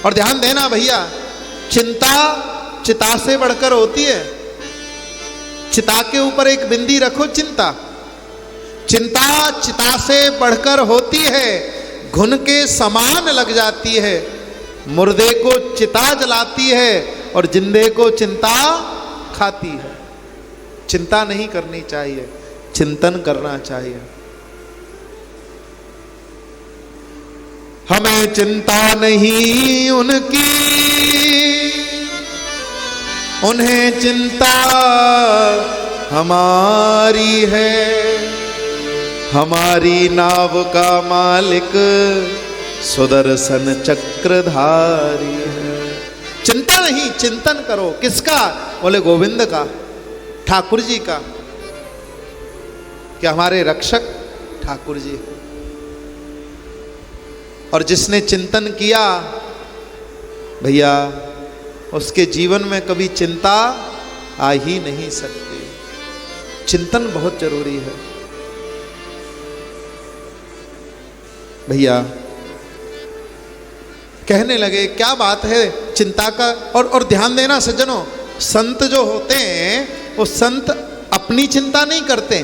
और ध्यान देना भैया, चिंता चिता से बढ़कर होती है। चिता के ऊपर एक बिंदी रखो, चिंता चिता से बढ़कर होती है, घुन के समान लग जाती है, मुर्दे को चिता जलाती है और जिंदे को चिंता खाती है। चिंता नहीं करनी चाहिए, चिंतन करना चाहिए। हमें चिंता नहीं उनकी, उन्हें चिंता हमारी है। हमारी नाव का मालिक सुदर्शन चक्रधारी है। चिंता नहीं, चिंतन करो। किसका? बोले गोविंद का, ठाकुर जी का, कि हमारे रक्षक ठाकुर जी। और जिसने चिंतन किया भैया, उसके जीवन में कभी चिंता आ ही नहीं सकती। चिंतन बहुत जरूरी है भैया। कहने लगे क्या बात है चिंता का। और ध्यान देना सज्जनों, संत जो होते हैं वो संत अपनी चिंता नहीं करते,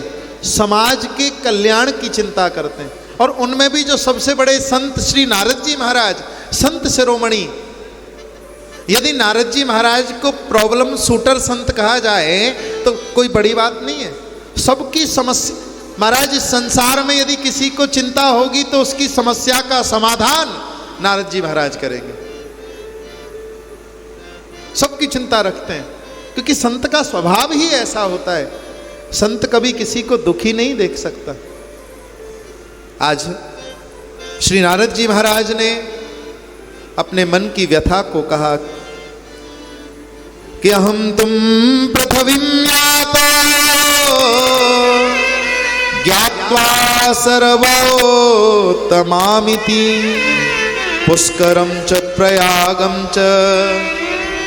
समाज के कल्याण की चिंता करते हैं। और उनमें भी जो सबसे बड़े संत श्री नारद जी महाराज, संत शिरोमणि। यदि नारद जी महाराज को प्रॉब्लम शूटर संत कहा जाए तो कोई बड़ी बात नहीं है। सबकी समस्या, महाराज इस संसार में यदि किसी को चिंता होगी तो उसकी समस्या का समाधान नारद जी महाराज करेंगे। सबकी चिंता रखते हैं, क्योंकि संत का स्वभाव ही ऐसा होता है। संत कभी किसी को दुखी नहीं देख सकता। आज श्री नारद जी महाराज ने अपने मन की व्यथा को कहा कि अहम तुम पृथ्वीं यातो ज्ञात्वा सर्वोत्तमामिति पुष्करम च प्रयागम च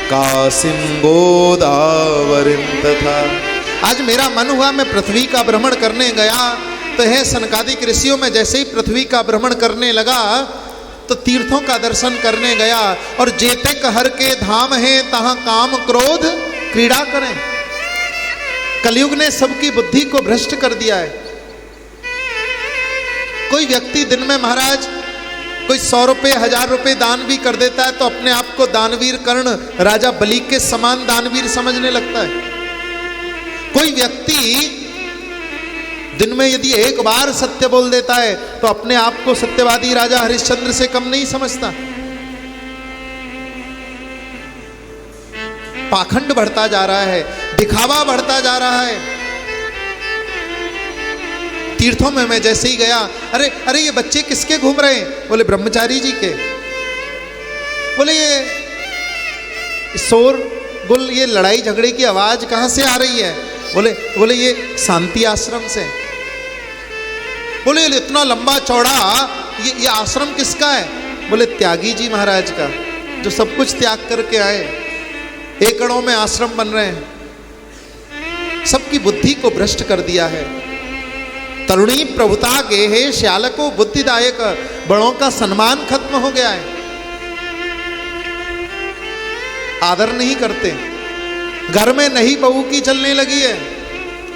काशीं गोदावरीं तथा। आज मेरा मन हुआ मैं पृथ्वी का भ्रमण करने गया, तो है सनकादिक ऋषियों में जैसे ही पृथ्वी का भ्रमण करने लगा तो तीर्थों का दर्शन करने गया। और जेते कहर के धाम है तहां काम क्रोध क्रीड़ा करें। कलयुग ने सबकी बुद्धि को भ्रष्ट कर दिया है। कोई व्यक्ति दिन में महाराज कोई 100 रुपये 1000 रुपये दान भी कर देता है तो अपने आप को दानवीर कर्ण राजा बलि के समान दानवीर समझने लगता है। कोई व्यक्ति दिन में यदि एक बार सत्य बोल देता है तो अपने आप को सत्यवादी राजा हरिश्चंद्र से कम नहीं समझता। पाखंड बढ़ता जा रहा है, दिखावा बढ़ता जा रहा है। तीर्थों में मैं जैसे ही गया, अरे अरे ये बच्चे किसके घूम रहे हैं? बोले ब्रह्मचारी जी के। बोले ये शोर गुल, ये लड़ाई झगड़े की आवाज कहां से आ रही है? बोले ये शांति आश्रम से। बोले इतना लंबा चौड़ा ये आश्रम किसका है? बोले त्यागी जी महाराज का, जो सब कुछ त्याग करके आए। एकड़ों में आश्रम बन रहे हैं। सबकी बुद्धि को भ्रष्ट कर दिया है। तरुणी प्रभुता गेहे श्यालको बुद्धिदायक। बड़ों का सम्मान खत्म हो गया है, आदर नहीं करते। घर में नई बहू की चलने लगी है,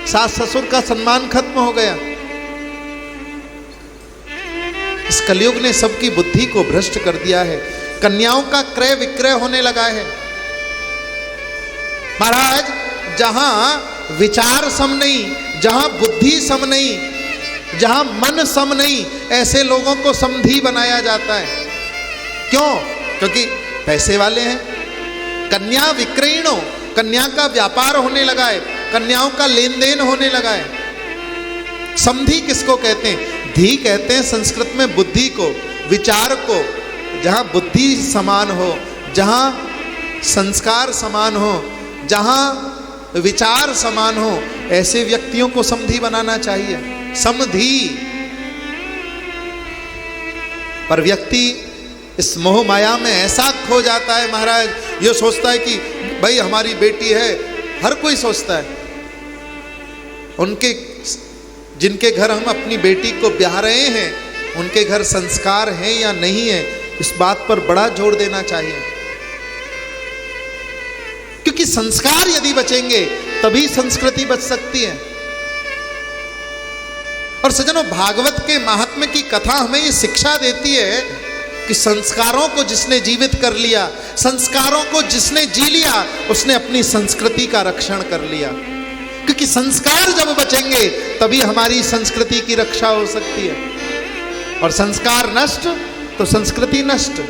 सास ससुर का सम्मान खत्म हो गया। इस कलयुग ने सबकी बुद्धि को भ्रष्ट कर दिया है। कन्याओं का क्रय विक्रय होने लगा है। महाराज जहां विचार सम नहीं, जहां बुद्धि सम नहीं, जहां मन सम नहीं, ऐसे लोगों को समधी बनाया जाता है। क्यों? क्योंकि पैसे वाले हैं। कन्या विक्रयणों, कन्या का व्यापार होने लगा है, कन्याओं का लेन देन होने लगा है। समधी किसको कहते हैं? धी कहते हैं संस्कृत में बुद्धि को, विचार को। जहां बुद्धि समान हो, जहां संस्कार समान हो, जहां विचार समान हो, ऐसे व्यक्तियों को समधी बनाना चाहिए। समधी। पर व्यक्ति इस मोह माया में ऐसा खो जाता है महाराज, ये सोचता है कि भाई हमारी बेटी है, हर कोई सोचता है। उनके जिनके घर हम अपनी बेटी को ब्याह रहे हैं, उनके घर संस्कार हैं या नहीं है, इस बात पर बड़ा जोर देना चाहिए, क्योंकि संस्कार यदि बचेंगे तभी संस्कृति बच सकती है। और सज्जनों, भागवत के महात्म्य की कथा हमें ये शिक्षा देती है कि संस्कारों को जिसने जीवित कर लिया, संस्कारों को जिसने जी लिया, उसने अपनी संस्कृति का रक्षण कर लिया। क्योंकि संस्कार जब बचेंगे तभी हमारी संस्कृति की रक्षा हो सकती है, और संस्कार नष्ट तो संस्कृति नष्ट।